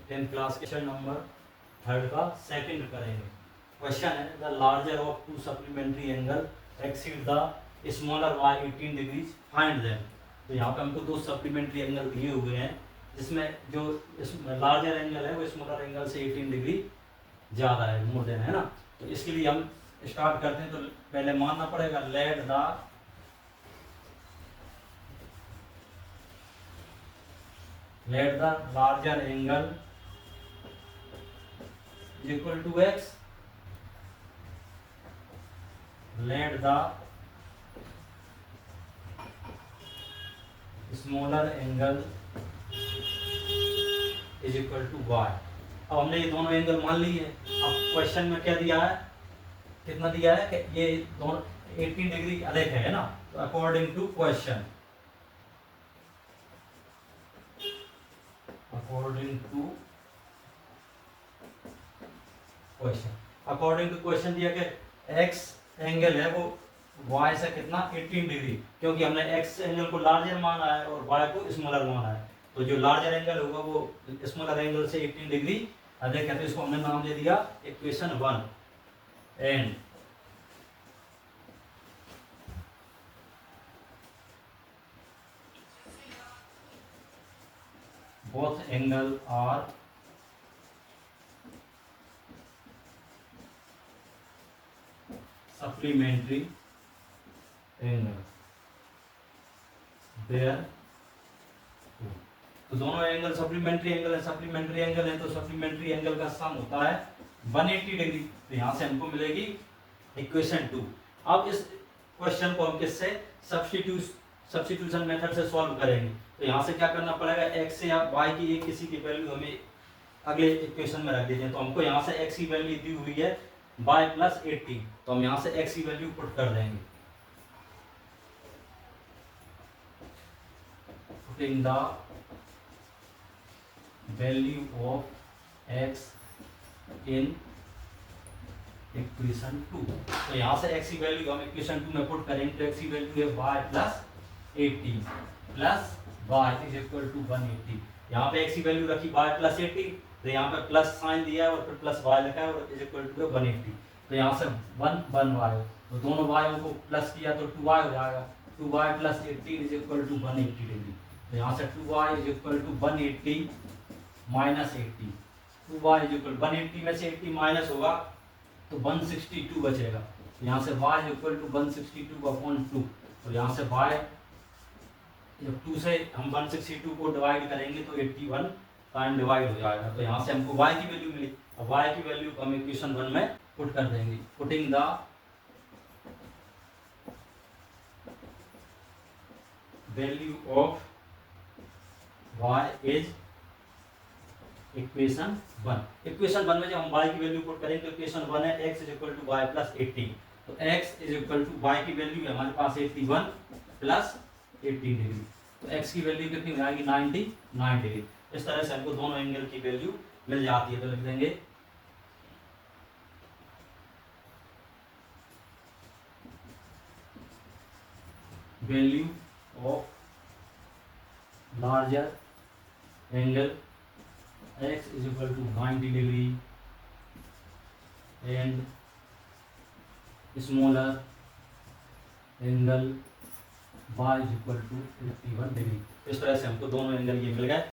10th class के question number 3 का second करेंगे। क्वेश्चन है the larger of to supplementary angle exceed the smaller by 18 degrees find them. तो यहाँ पे हमको दो सप्लीमेंट्री एंगल दिए हुए हैं जिसमें जो लार्जर एंगल है वो स्मॉलर एंगल से 18 डिग्री ज़्यादा है, मोर देन है ना। तो इसके लिए हम स्टार्ट करते हैं। तो पहले मानना पड़ेगा let the larger angle is equal to x, let the smaller angle is equal to y। अब हमने ये दोनों एंगल मान लिए। अब क्वेश्चन में क्या दिया है, कितना दिया है कि ये दोनों 18 डिग्री अधिक है ना। तो according to question, according to question दिया कि x एंगल है वो y से कितना 18 डिग्री, क्योंकि हमने x एंगल को लार्जर माना है और y को स्मॉलर माना है। तो जो लार्जर एंगल होगा वो स्मॉलर एंगल से 18 डिग्री अधिक है। तो इसको हमने नाम दे दिया equation 1। And both angle are supplementary angle there। तो दोनों एंगल सप्लीमेंट्री एंगल है, सप्लीमेंट्री एंगल है तो सप्लीमेंट्री एंगल का सम होता है 180 डिग्री। तो यहाँ से हमको मिलेगी इक्वेशन 2। अब इस क्वेश्चन को हम किससे सब्स्टिट्यूशन मेथड से सॉल्व करेंगे। तो यहाँ से क्या करना पड़ेगा, x या y की एक किसी की वैल्यू हमें अगले इक्वेशन में रख दीजिए। तो हमको यहाँ से x की वैल्यू दी हुई है y प्लस 18, तो हम यहाँ से x की वैल्यू पुट कर देंगे। Putting the value of x in equation 2। तो यहाँ से x की वैल्यू हम इक्वेशन 2 में पुट करेंगे। तो x की वैल्यू है y plus 18 plus y is equal to 180। यहाँ पे x की वैल्यू रखी y प्लस 80, तो यहाँ पे प्लस साइन दिया है और फिर प्लस y लिखा है और इज इक्वल टू 180। तो यहाँ से 1 y, तो दोनों y को प्लस किया तो 2y हो जाएगा। 2y plus 18 is equal to 180 degree. तो यहाँ से 2y is equal to 180 minus 80। 2y is equal 180 में से 80 माइनस होगा तो 162 बचेगा। तो यहाँ से y इज इक्वल टू 162/2। तो यहाँ से y जब 2 से हम 162 को डिवाइड करेंगे तो 81 टाइम डिवाइड हो जाएगा। तो यहाँ से हमको y की वैल्यू मिली। अब y की वैल्यू को हम इक्वेशन 1 में पुट कर देंगे। Putting the value of y is equation 1। Equation 1 में जब हम y की वैल्यू पुट करेंगे तो इक्वेशन 1 है x is equal to y plus 18। तो x is equal to y की वैल्यू है हमारे पास 81 प्लस 18 डिग्री। तो x की वैल्यू कितनी हो जाएगी 99 डिग्री। इस तरह से हमको दोनों एंगल की वैल्यू मिल जाती है। तो लिख देंगे value of larger angle x is equal to 90 degree and smaller angle y is equal to 51 degree. इस तरह से हमको दोनों एंगल ये मिल गए।